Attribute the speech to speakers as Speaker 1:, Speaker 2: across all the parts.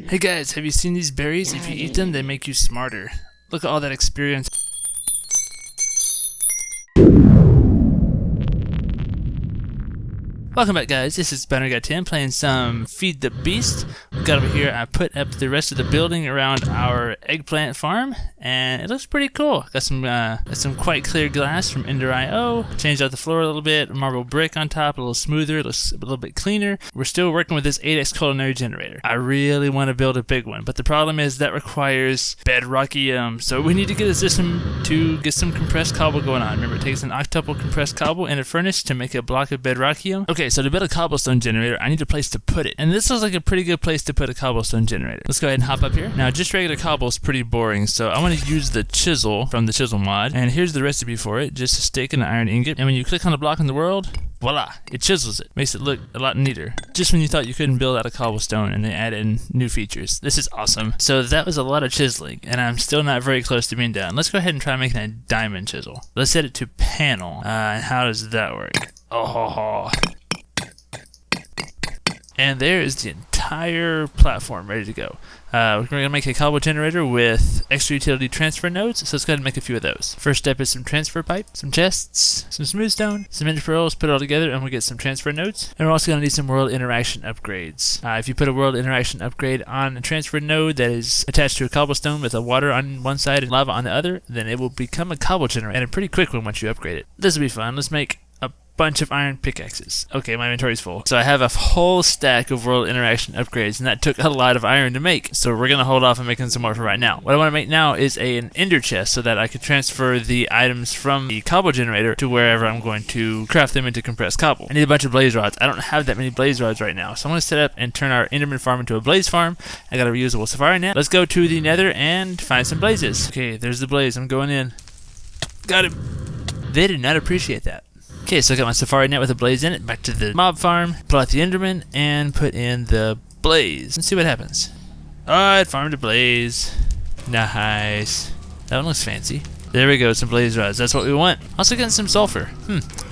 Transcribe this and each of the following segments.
Speaker 1: Hey guys, have you seen these berries? If you eat them, they make you smarter. Look at all that experience. Welcome back guys, this is Bedrockium playing some Feed the Beast. We got over here, I put up the rest of the building around our eggplant farm, and it looks pretty cool. Got some quite clear glass from Ender.io. Changed out the floor a little bit, marble brick on top, a little smoother, it looks a little bit cleaner. We're still working with this 8x culinary generator. I really want to build a big one, but the problem is that requires bedrockium. So we need to get a system to get some compressed cobble going on. Remember, it takes an octuple compressed cobble and a furnace to make a block of bedrockium. Okay, so to build a cobblestone generator, I need a place to put it. And this looks like a pretty good place to put a cobblestone generator. Let's go ahead and hop up here. Now, just regular cobble is pretty boring, so I want to use the chisel from the chisel mod. And here's the recipe for it. Just a stick and an iron ingot. And when you click on the block in the world, voila, it chisels it. Makes it look a lot neater. Just when you thought you couldn't build out of cobblestone, and they add in new features. This is awesome. So that was a lot of chiseling, and I'm still not very close to being done. Let's go ahead and try making a diamond chisel. Let's set it to panel. And how does that work? Oh. And there is the entire platform ready to go. We're going to make a cobble generator with extra utility transfer nodes, so let's go ahead and make a few of those. First step is some transfer pipe, some chests, some smooth stone, some ender pearls, put it all together and we'll get some transfer nodes. And we're also going to need some world interaction upgrades. If you put a world interaction upgrade on a transfer node that is attached to a cobblestone with a water on one side and lava on the other, then it will become a cobble generator, and a pretty quick one once you upgrade it. This will be fun. Let's make bunch of iron pickaxes. Okay, my inventory's full. So I have a whole stack of world interaction upgrades, and that took a lot of iron to make. So we're gonna hold off on making some more for right now. What I want to make now is an Enderchest so that I can transfer the items from the cobble generator to wherever I'm going to craft them into compressed cobble. I need a bunch of blaze rods. I don't have that many blaze rods right now. So I'm gonna set up and turn our Enderman farm into a blaze farm. I got a reusable safari net. Let's go to the nether and find some blazes. Okay, there's the blaze. I'm going in. Got him. They did not appreciate that. Okay, so I got my safari net with a blaze in it. Back to the mob farm, pull out the enderman, and put in the blaze. Let's see what happens. Alright, farmed a blaze. Nice. That one looks fancy. There we go, some blaze rods. That's what we want. Also getting some sulfur.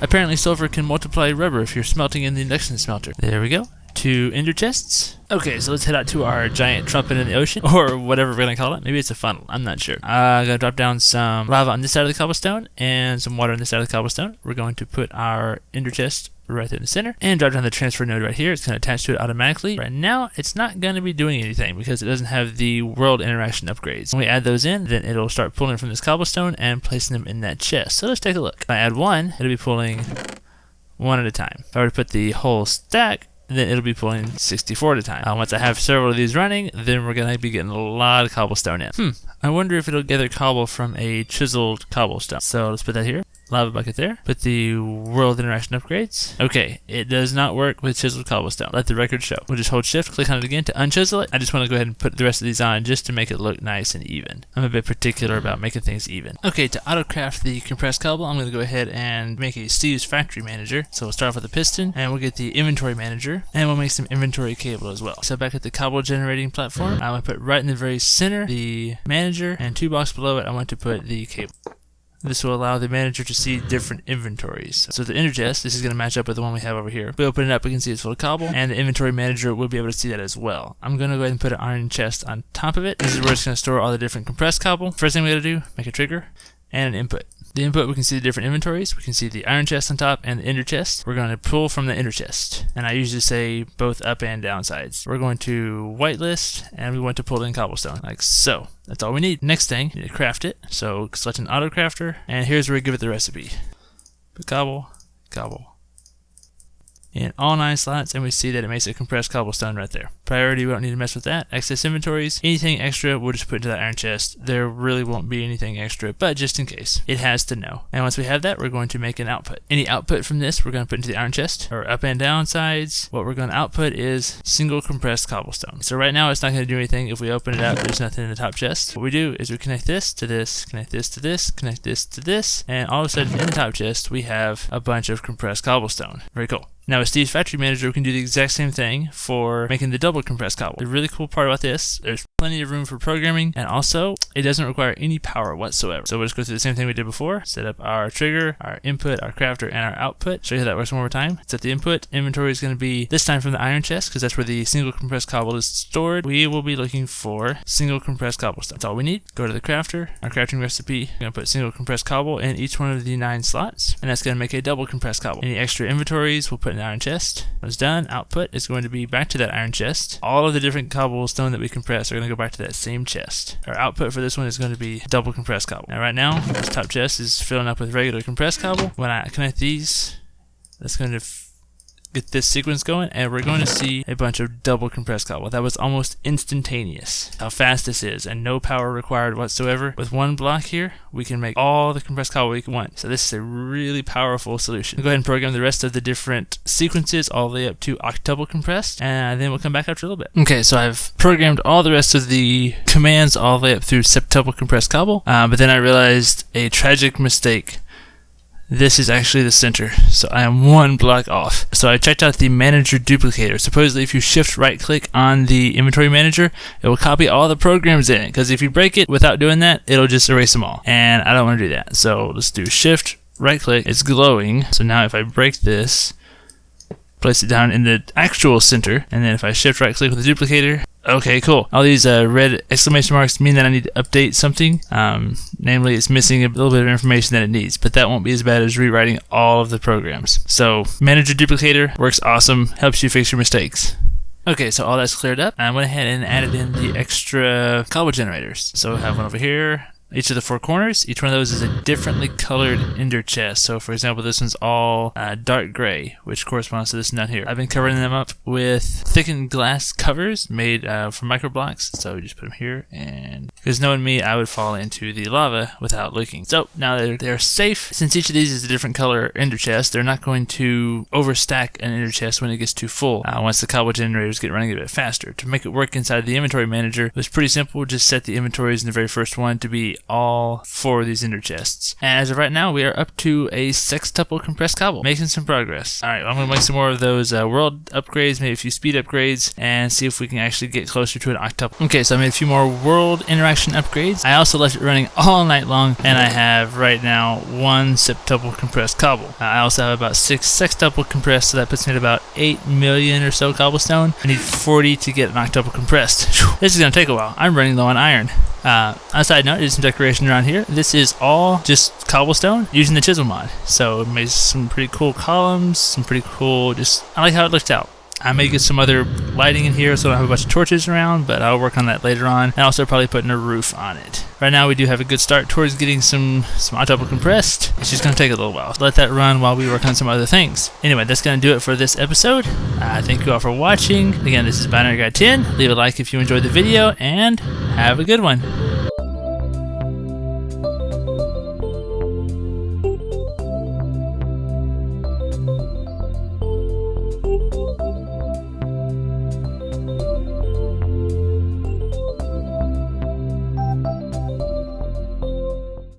Speaker 1: Apparently sulfur can multiply rubber if you're smelting in the induction smelter. There we go. 2 Enderchests. Okay, so let's head out to our giant trumpet in the ocean, or whatever we're gonna call it. Maybe it's a funnel, I'm not sure. I'm gonna drop down some lava on this side of the cobblestone and some water on this side of the cobblestone. We're going to put our Enderchest right there in the center and drop down the transfer node right here. It's gonna attach to it automatically. Right now, it's not gonna be doing anything because it doesn't have the world interaction upgrades. When we add those in, then it'll start pulling from this cobblestone and placing them in that chest. So let's take a look. If I add one, it'll be pulling one at a time. If I were to put the whole stack, then it'll be pulling 64 at a time. Once I have several of these running, then we're going to be getting a lot of cobblestone in. I wonder if it'll gather cobble from a chiseled cobblestone. So let's put that here. Lava bucket there. Put the world interaction upgrades. Okay, it does not work with chiseled cobblestone. Let the record show. We'll just hold shift, click on it again to unchisel it. I just want to go ahead and put the rest of these on just to make it look nice and even. I'm a bit particular about making things even. Okay, to autocraft the compressed cobble, I'm going to go ahead and make a Steve's factory manager. So we'll start off with the piston, and we'll get the inventory manager, and we'll make some inventory cable as well. So back at the cobble generating platform, I'm going to put right in the very center the manager, and 2 blocks below it, I want to put the cable. This will allow the manager to see different inventories. So the Enderchest, this is going to match up with the one we have over here. If we open it up, we can see it's full of cobble, and the inventory manager will be able to see that as well. I'm going to go ahead and put an iron chest on top of it. This is where it's going to store all the different compressed cobble. First thing we got to do, make a trigger and an input. The input, we can see the different inventories. We can see the iron chest on top and the ender chest. We're going to pull from the ender chest. And I usually say both up and down sides. We're going to whitelist, and we want to pull in cobblestone, like so. That's all we need. Next thing, you need to craft it. So select an auto crafter, and here's where we give it the recipe. Put cobble, cobble. In all 9 slots, and we see that it makes a compressed cobblestone right there. Priority, we don't need to mess with that. Excess inventories, anything extra, we'll just put into that iron chest. There really won't be anything extra, but just in case. It has to know. And once we have that, we're going to make an output. Any output from this, we're going to put into the iron chest, or up and down sides. What we're going to output is single compressed cobblestone. So right now, it's not going to do anything. If we open it up, there's nothing in the top chest. What we do is we connect this to this, connect this to this, connect this to this, and all of a sudden, in the top chest, we have a bunch of compressed cobblestone. Very cool. Now with Steve's factory manager, we can do the exact same thing for making the double double compressed cobble. The really cool part about this, there's plenty of room for programming, and also it doesn't require any power whatsoever. So we'll just go through the same thing we did before. Set up our trigger, our input, our crafter, and our output. Show you how that works one more time. Set the input. Inventory is going to be this time from the iron chest, because that's where the single compressed cobble is stored. We will be looking for single compressed cobblestone. That's all we need. Go to the crafter, our crafting recipe. We're going to put single compressed cobble in each one of the 9 slots, and that's going to make a double compressed cobble. Any extra inventories we'll put in the iron chest. When it's done, output is going to be back to that iron chest. All of the different cobblestone that we compress are going to go back to that same chest. Our output for this one is going to be double compressed cobble. Now right now, this top chest is filling up with regular compressed cobble. When I connect these, that's going to get this sequence going, and we're going to see a bunch of double compressed cobble. That was almost instantaneous how fast this is, and no power required whatsoever. With one block here, we can make all the compressed cobble we want. So this is a really powerful solution. We'll go ahead and program the rest of the different sequences all the way up to octuple compressed, and then we'll come back after a little bit. Okay, so I've programmed all the rest of the commands all the way up through septuple compressed cobble, but then I realized a tragic mistake. This is actually the center, so I am 1 block off. So I checked out the manager duplicator. Supposedly if you shift right click on the inventory manager, it will copy all the programs in it, because if you break it without doing that, it'll just erase them all, and I don't want to do that. So let's do shift right click. It's glowing, so now if I break this, place it down in the actual center, and then if I shift right click with the duplicator, okay, cool. All these red exclamation marks mean that I need to update something. Namely, it's missing a little bit of information that it needs, but that won't be as bad as rewriting all of the programs. So, Manager Duplicator works awesome, helps you fix your mistakes. Okay, so all that's cleared up. I went ahead and added in the extra cobble generators. So I have one over here. Each of the 4 corners, each one of those is a differently colored Enderchest. So for example, this one's all dark gray, which corresponds to this nut here. I've been covering them up with thickened glass covers made from microblocks. So we just put them here, and because knowing me, I would fall into the lava without looking. So now they're safe. Since each of these is a different color Enderchest, they're not going to overstack an Enderchest when it gets too full. Once the cobble generators get running a bit faster. To make it work inside the inventory manager, it was pretty simple. Just set the inventories in the very first one to be all 4 of these Enderchests. And as of right now, we are up to a sextuple compressed cobble, making some progress. Alright, I'm going to make some more of those world upgrades, maybe a few speed upgrades, and see if we can actually get closer to an octuple. Okay, so I made a few more world interaction upgrades. I also left it running all night long, and I have right now 1 septuple compressed cobble. I also have about 6 sextuple compressed, so that puts me at about 8 million or so cobblestone. I need 40 to get an octuple compressed. This is going to take a while. I'm running low on iron. On a side note, there's some decoration around here. This is all just cobblestone using the chisel mod. So it made some pretty cool columns, some pretty cool, I like how it looked out. I may get some other lighting in here, so I don't have a bunch of torches around, but I'll work on that later on, and also probably putting a roof on it. Right now we do have a good start towards getting some octuple compressed. It's just going to take a little while. Let that run while we work on some other things. Anyway, that's going to do it for this episode. Thank you all for watching. Again, this is Binary Guy 10. Leave a like if you enjoyed the video, and have a good one.